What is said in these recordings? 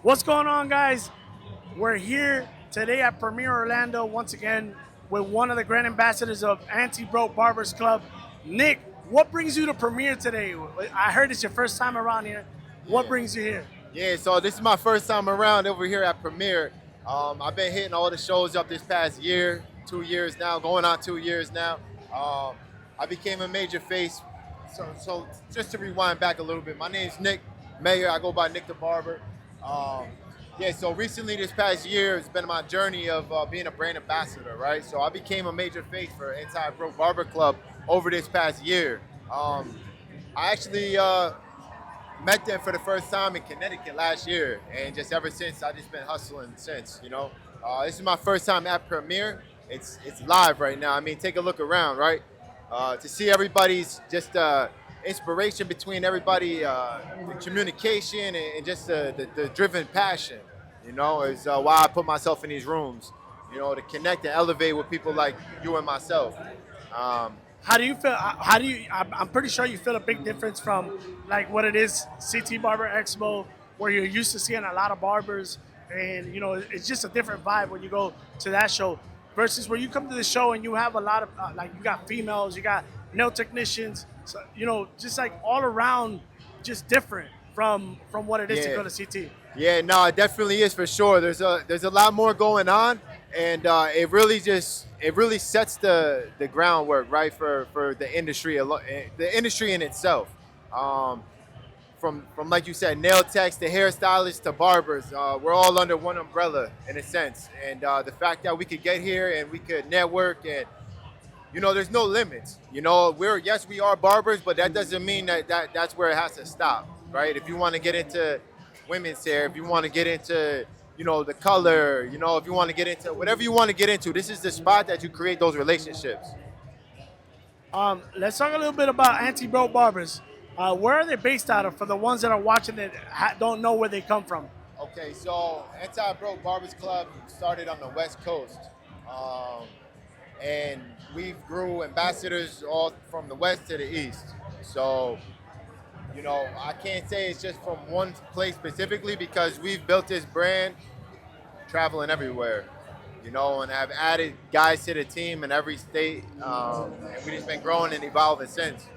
What's going on, guys? We're here today at Premier Orlando once again with one of the grand ambassadors of Anti-Broke Barbers Club, Nick. What brings you to Premier today? I heard it's your first time around here. What Yeah, brings you here? yeah. So this is my first time around over here at Premiere. I've been hitting all the shows up this past year, 2 years now, going on 2 years now. Um, I became a major face. So just to rewind back a little bit, my name's Nick Mayer. I go by Nick the Barber. Um, yeah. So recently, this past year, it's been my journey of being a brand ambassador, right? So I became a major face for Anti-Broke Barber Club over this past year. Um, I actually met them for the first time in Connecticut last year, and just ever since, I just been hustling since. This is my first time at Premiere. It's live right now. I mean, take a look around, right? To see everybody's just inspiration between everybody, the communication and just the driven passion. Is why I put myself in these rooms. To connect and elevate with people like you and myself. Um, How do you feel? How do you? I'm pretty sure you feel a big difference from like what it is CT Barber Expo, where you're used to seeing a lot of barbers, and it's just a different vibe when you go to that show versus where you come to the show and you have a lot of like you got females, you got nail technicians, so, just like all around, just different from what it is to yeah. go to CT. Yeah, no, it definitely is for sure. There's a lot more going on, and it really sets the groundwork right for the industry the industry in itself. Um, from like you said, nail techs to hairstylists to barbers, we're all under one umbrella in a sense. And the fact that we could get here and we could network and there's no limits. We are barbers, but that doesn't mean that's where it has to stop, right? If you want to get into women's hair, if you want to get into the color, if you want to get into whatever you want to get into, this is the spot that you create those relationships. Let's talk a little bit about Anti-Broke Barbers. Where are they based out of? For the ones that are watching that don't know where they come from. Okay, so Anti-Broke Barbers Club started on the West Coast. Um, and we've grew ambassadors all from the west to the east. So, I can't say it's just from one place specifically because we've built this brand traveling everywhere, and have added guys to the team in every state. And we've just been growing and evolving since.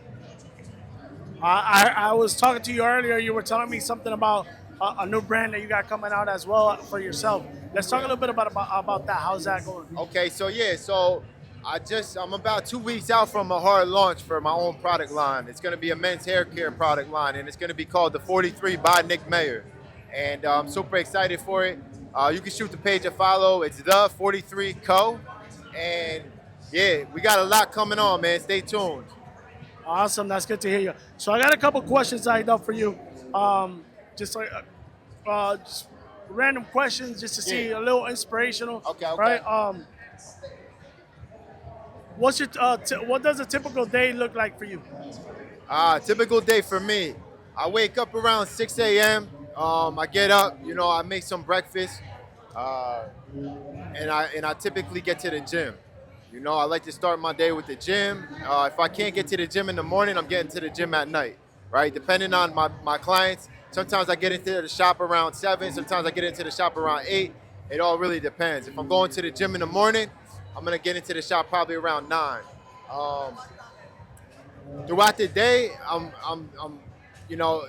I was talking to you earlier. You were telling me something about a new brand that you got coming out as well for yourself. Let's talk a little bit about that. How's that going? Okay, so I'm about 2 weeks out from a hard launch for my own product line. It's going to be a men's hair care product line, and it's going to be called the 43 by Nick Mayer. And I'm super excited for it. You can shoot the page a follow. It's the 43 Co. And yeah, we got a lot coming on, man. Stay tuned. Awesome. That's good to hear you. So I got a couple questions lined up for you. Just like just random questions, just to see Yeah. a little inspirational. Okay, okay. Right. What does a typical day look like for you? Typical day for me. I wake up around 6 a.m. I get up, I make some breakfast, uh, and I typically get to the gym. I like to start my day with the gym. If I can't get to the gym in the morning, I'm getting to the gym at night, right? Depending on my clients. Sometimes I get into the shop around 7. Sometimes I get into the shop around 8. It all really depends. If I'm going to the gym in the morning, I'm gonna get into the shop probably around 9. Um, Throughout the day, you know,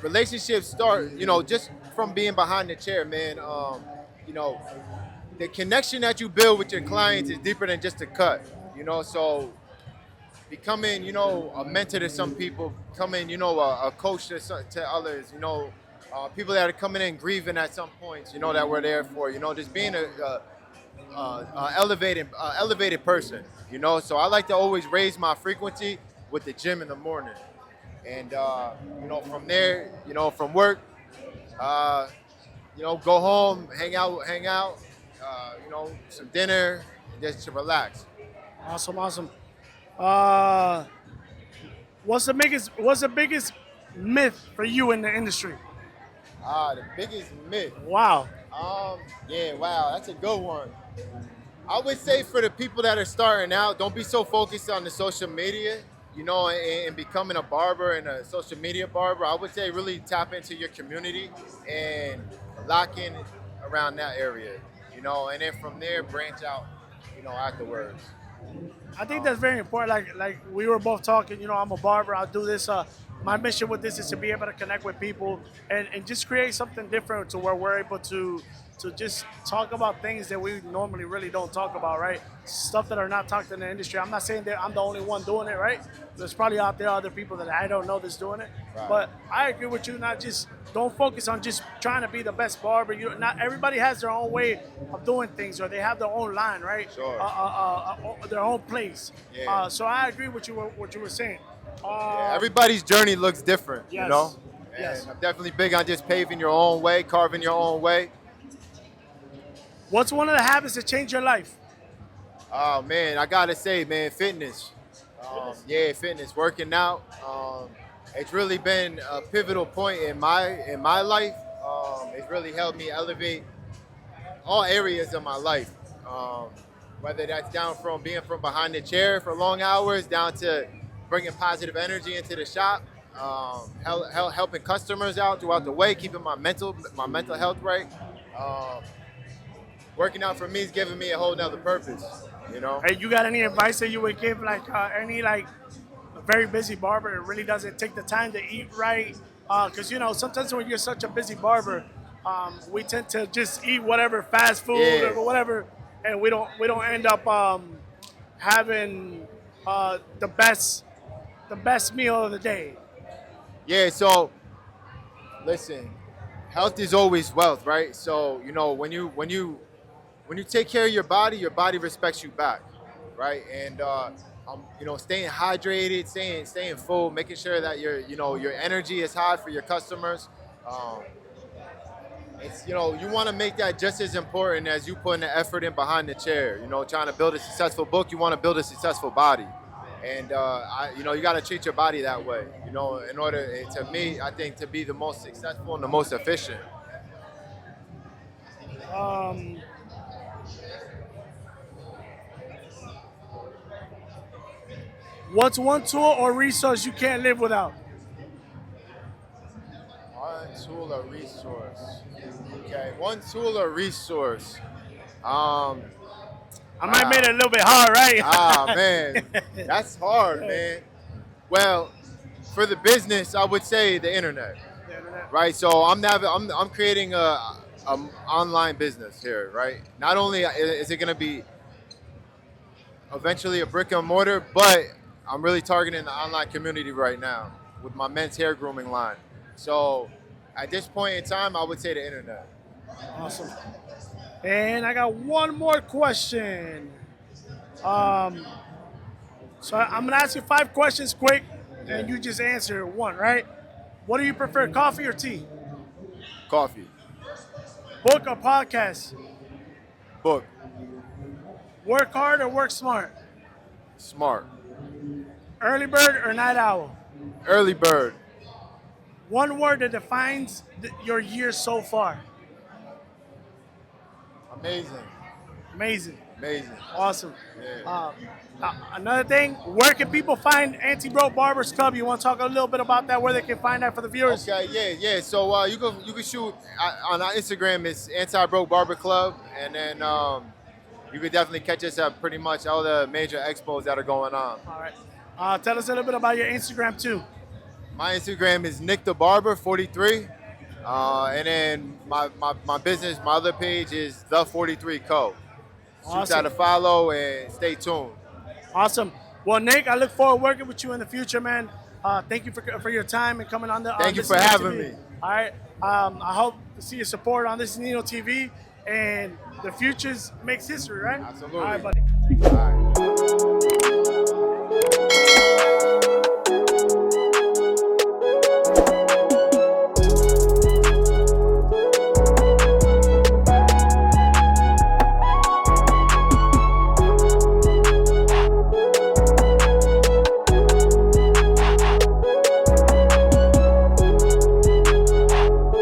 relationships start, just from being behind the chair, man. You know, the connection that you build with your clients is deeper than just a cut. So becoming, a mentor to some people, becoming, a coach to others, people that are coming in grieving at some points, that we're there for, just being elevated person, So I like to always raise my frequency with the gym in the morning, and from there, from work, uh, go home, hang out, some dinner, just to relax. Awesome, awesome. Uh, what's the biggest myth for you in the industry? The biggest myth. Wow. Yeah, wow, that's a good one. I would say for the people that are starting out, don't be so focused on the social media, and becoming a barber and a social media barber. I would say really tap into your community and lock in around that area, you know, and then from there branch out, you know, afterwards. I think Um, that's very important. Like we were both talking. You know, I'm a barber. I'll do this. My mission with this is to be able to connect with people and just create something different to where we're able to just talk about things that we normally really don't talk about, right? Stuff that are not talked in the industry. I'm not saying that I'm the only one doing it, right? There's probably out there other people that I don't know that's doing it. Right. But I agree with you. Not just don't focus on just trying to be the best barber. You know, not everybody has their own way of doing things, or they have their own line, right? Sure. Their own place. Yeah. So I agree with you what you were saying. Yeah, everybody's journey looks different, you Yes. know? And Yes. I'm definitely big on just paving your own way, carving your own way. What's one of the habits that changed your life? Oh man, I gotta say, man, fitness. Yeah, fitness, working out. It's really been a pivotal point in my life. It's really helped me elevate all areas of my life. Whether that's down from being from behind the chair for long hours, down to bringing positive energy into the shop, helping customers out throughout the way, keeping my mental health right. Um, Working out for me is giving me a whole nother purpose, you know. Hey, you got any advice that you would give like any like a very busy barber that really doesn't take the time to eat right? Because you know sometimes when you're such a busy barber, we tend to just eat whatever fast food Yeah. or whatever, and we don't end up having the best meal of the day. Yeah, so listen, health is always wealth, right? So, you know, when you take care of your body respects you back, right? And you know, staying hydrated, staying full, making sure that your energy is high for your customers. Um, it's you want to make that just as important as you putting the effort in behind the chair. You know, trying to build a successful book, you want to build a successful body, and you got to treat your body that way. You know, in order to me, I think to be the most successful and the most efficient. Um, what's one tool or resource you can't live without? One tool or resource. Okay, one tool or resource. Um, I might make it a little bit hard, right? man, that's hard, man. Well, for the business, I would say the internet, right? So I'm creating a online business here, right? Not only is it going to be eventually a brick and mortar, but I'm really targeting the online community right now with my men's hair grooming line. So at this point in time, I would say the internet. Awesome. And I got one more question. Um, so I'm gonna ask you 5 questions quick, and you just answer one, right? What do you prefer, coffee or tea? Coffee, Book or podcast? book, Work hard or work smart? smart, Early bird or night owl? early bird, One word that defines your year so far. amazing, Amazing. amazing. Awesome. Yeah. Another thing, where can people find Anti-Broke Barbers Club? You want to talk a little bit about that, where they can find that for the viewers? Okay, yeah. So you can shoot on our Instagram. It's Anti-Broke Barber Club, and then you could definitely catch us at pretty much all the major expos that are going on. All right. Tell us a little bit about your Instagram, too. My Instagram is Nick the Barber 43, and then my business, my other page is the 43 Co. Shoot Awesome. that a follow and stay tuned. Awesome. Well, Nick, I look forward to working with you in the future, man. Thank you for your time and coming on the. Thank you This for Is Nino having TV. me. All right. I hope to see your support on This Is Nino TV, and the futures makes history, right? Absolutely. All right, buddy. All right.